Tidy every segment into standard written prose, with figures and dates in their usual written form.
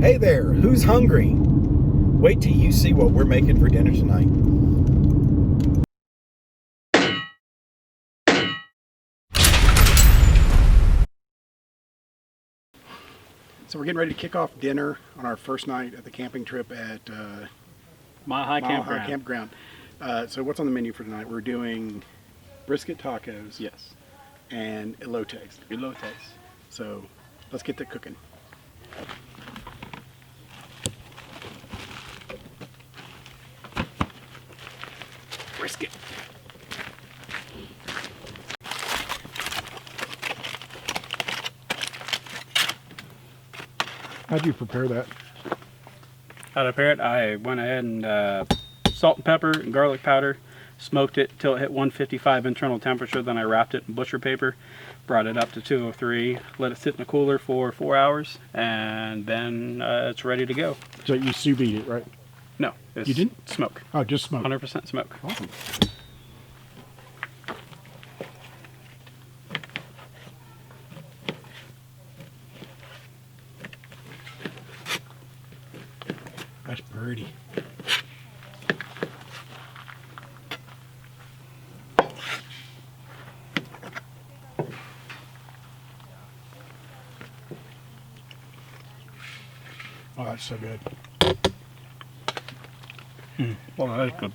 Hey there, who's hungry? Wait till you see what we're making for dinner tonight. So we're getting ready to kick off dinner on our first night at the camping trip at Mile High Campground. So what's on the menu for tonight? We're doing brisket tacos. Yes. And elotes. Elotes. So let's get to cooking. Brisket. How do you prepare that? How to prepare it? I went ahead and salt and pepper and garlic powder, smoked it till it hit 155 internal temperature, then I wrapped it in butcher paper, brought it up to 203, let it sit in the cooler for 4 hours, and then it's ready to go. So you sous vide it, right? No, it's you didn't? Smoke. Oh, just smoke. 100% smoke. Awesome. That's pretty. Oh, that's so good. Well, that's good.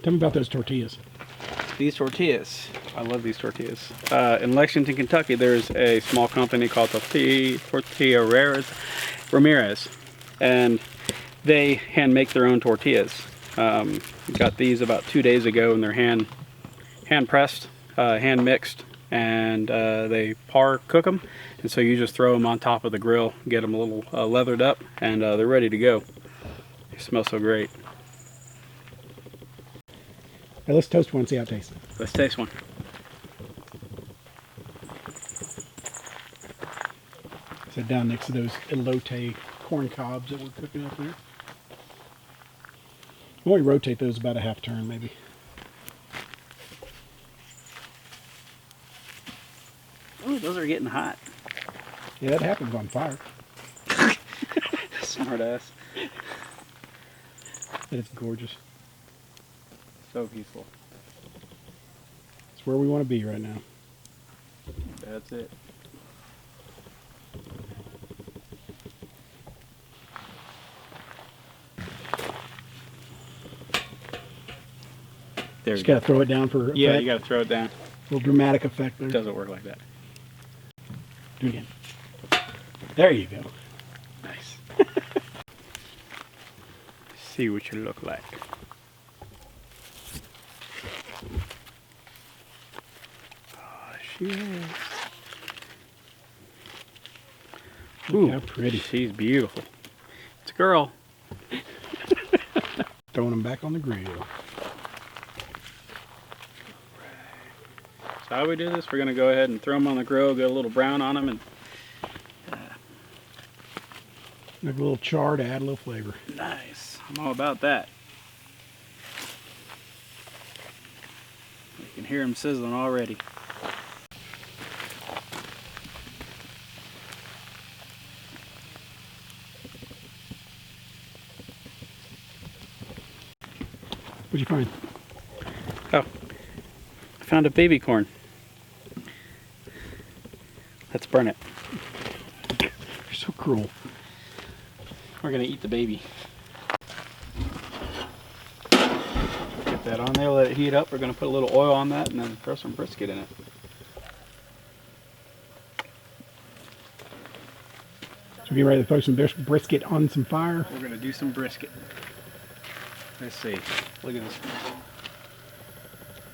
Tell me about those tortillas. These tortillas, I love these tortillas. In Lexington, Kentucky, there's a small company called Tortilla Ramirez, and they hand make their own tortillas. Got these about 2 days ago, and they're hand pressed, hand mixed, and they cook them, and so you just throw them on top of the grill, get them a little leathered up, and they're ready to go. They smell so great. Hey, let's toast one and see how it tastes. Let's taste one. Sit down next to those elote corn cobs that we're cooking up there. We'll only rotate those about a half turn, maybe. Ooh, those are getting hot. Yeah, that happens on fire. Smart ass. But it's gorgeous. So peaceful. It's where we want to be right now. That's it. There Just gotta throw it down for effect. Yeah, you gotta throw it down. A little dramatic effect there. It doesn't work like that. Do it again. There you go. Nice. See what you look like. Oh, she is. Ooh, how pretty. She's beautiful. It's a girl. Throwing them back on the grill. So how we do this, we're gonna go ahead and throw them on the grill, get a little brown on them, and Make a little char to add a little flavor. nice. I'm all about that. You can hear them sizzling already. What'd you find? Oh, I found a baby corn. Let's burn it. You're so cruel. We're gonna eat the baby. Get that on there, let it heat up. We're gonna put a little oil on that and then throw some brisket in it. So you ready to throw some brisket on some fire? We're gonna do some brisket. Let's see. Look at this.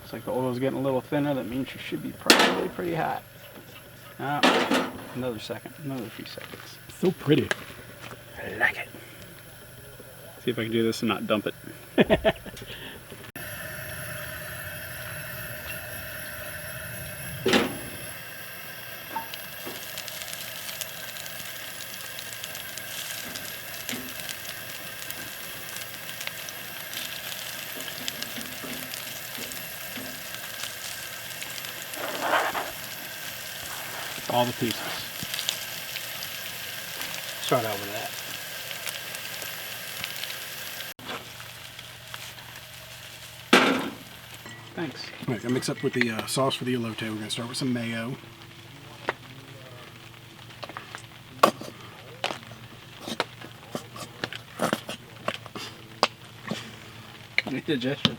Looks like the oil's getting a little thinner. That means it should be probably pretty hot. Another second. Another few seconds. So pretty. I like it. See if I can do this and not dump it. All the pieces. Start out with that. Thanks. All right, I mix up with the sauce for the elote. We're going to start with some mayo. Indigestion.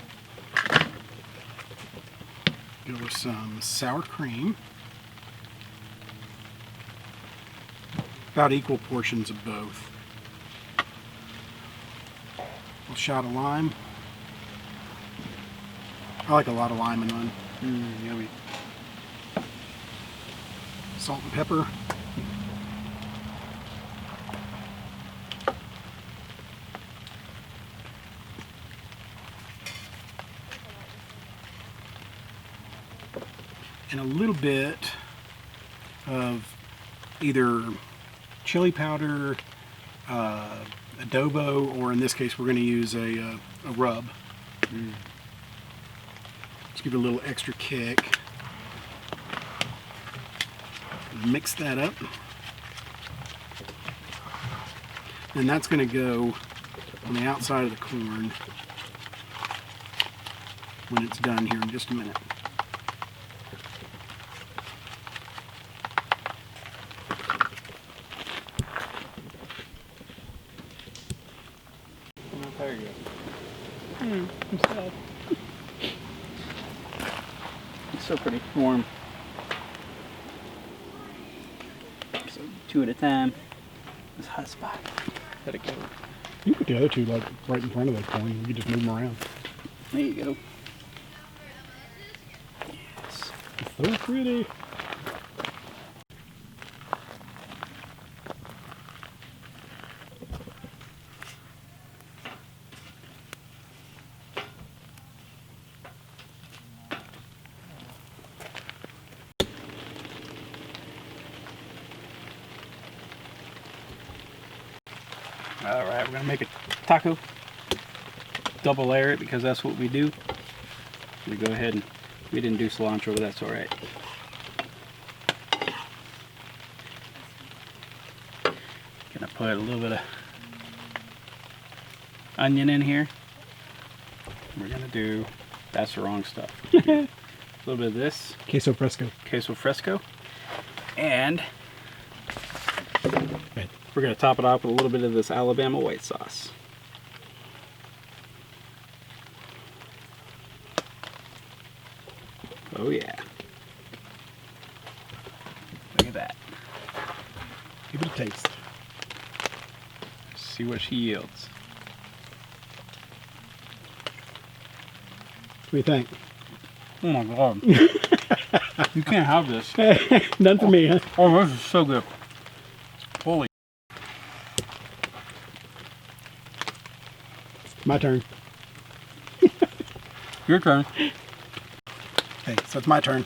Go with some sour cream. About equal portions of both. A little shot of lime. I like a lot of lime in mine. Yummy. Salt and pepper. And a little bit of either chili powder, adobo, or in this case we're going to use a rub. Just give it a little extra kick. Mix that up. And that's going to go on the outside of the corn when it's done here in just a minute. There you go. I'm sad. It's so pretty warm. So 2 at a time. This hot spot. Let it go. You can put the other two like right in front of the corn. You can just move them around. There you go. Yes. It's so pretty. All right, we're gonna make a taco. Double layer it because that's what we do. We go ahead and we didn't do cilantro, but that's all right. Gonna put a little bit of onion in here. We're gonna do, that's the wrong stuff. A little bit of this. Queso fresco. Queso fresco. And Right. we're going to top it off with a little bit of this Alabama white sauce. Oh yeah. Look at that. Give it a taste. See what she yields. What do you think? Oh my god. You can't have this. None for me, huh? Oh, this is so good. Holy. My turn. Your turn. Okay, so it's my turn.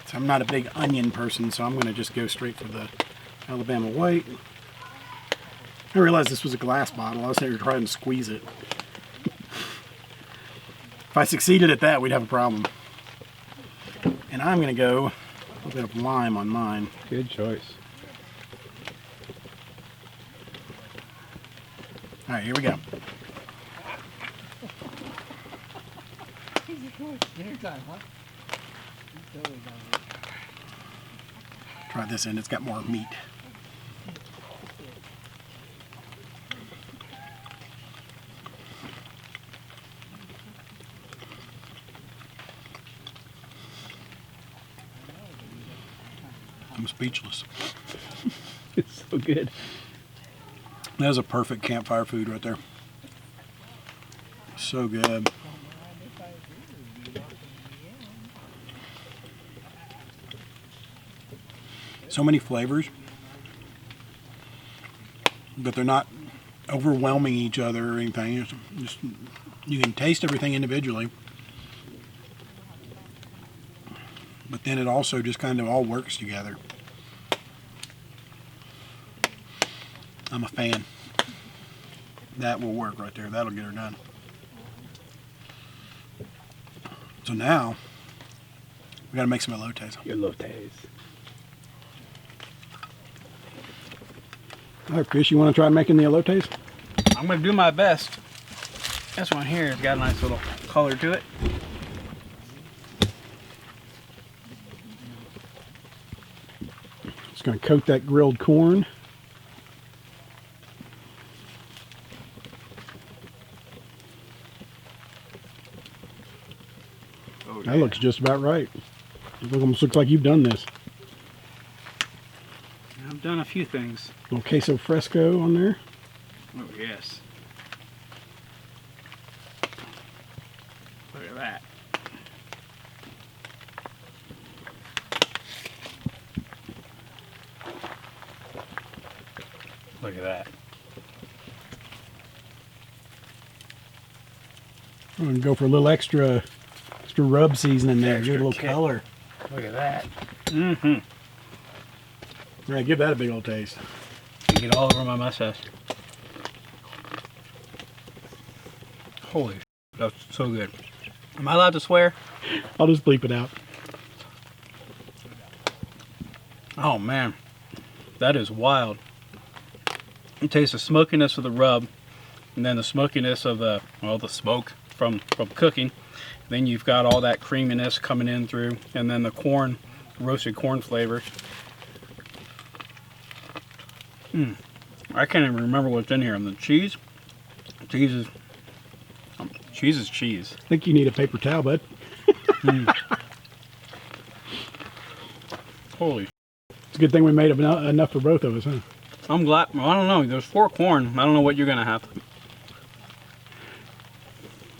So I'm not a big onion person, so I'm going to just go straight for the Alabama white. I realized this was a glass bottle. I was here trying to squeeze it. If I succeeded at that, we'd have a problem. And I'm going to go a little bit of lime on mine. Good choice. right, here we go. Dinner time, huh? Totally got it. Try this end, it's got more meat. I'm speechless. It's so good. That was a perfect campfire food right there. So good. So many flavors, but they're not overwhelming each other or anything. It's just, you can taste everything individually, but then it also just kind of all works together. I'm a fan. That will work right there. That'll get her done. So now we got to make some elotes. Elotes. All right, Chris, you want to try making the elotes? I'm gonna do my best. This one here has got a nice little color to it. Just going to coat that grilled corn. Oh, That looks just about right. It almost looks like you've done this. I've done a few things. A little queso fresco on there. Oh yes. Look at that. Look at that. I'm going to go for a little extra rub seasoning there. Give it a little kick. color. Look at that. Mm-hmm. All right, give that a big old taste. Get all over my mustache. Holy, that's so good. Am I allowed to swear? I'll just bleep it out. Oh man, that is wild. You taste the smokiness of the rub, and then the smokiness of the smoke from cooking. Then you've got all that creaminess coming in through, and then the corn, roasted corn flavor. I can't even remember what's in here. And the cheese, cheese is cheese. I think you need a paper towel, bud. Holy. It's a good thing we made enough for both of us, huh? I'm glad. Well, I don't know. There's 4 corn. I don't know what you're gonna have.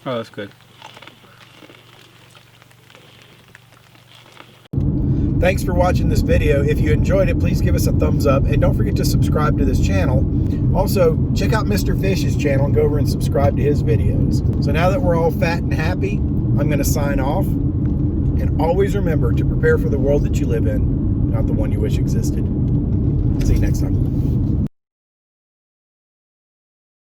Oh, that's good. Thanks for watching this video. If you enjoyed it, please give us a thumbs up and don't forget to subscribe to this channel. Also, check out Mr. Fish's channel and go over and subscribe to his videos. So now that we're all fat and happy, I'm going to sign off. And always remember to prepare for the world that you live in, not the one you wish existed. See you next time.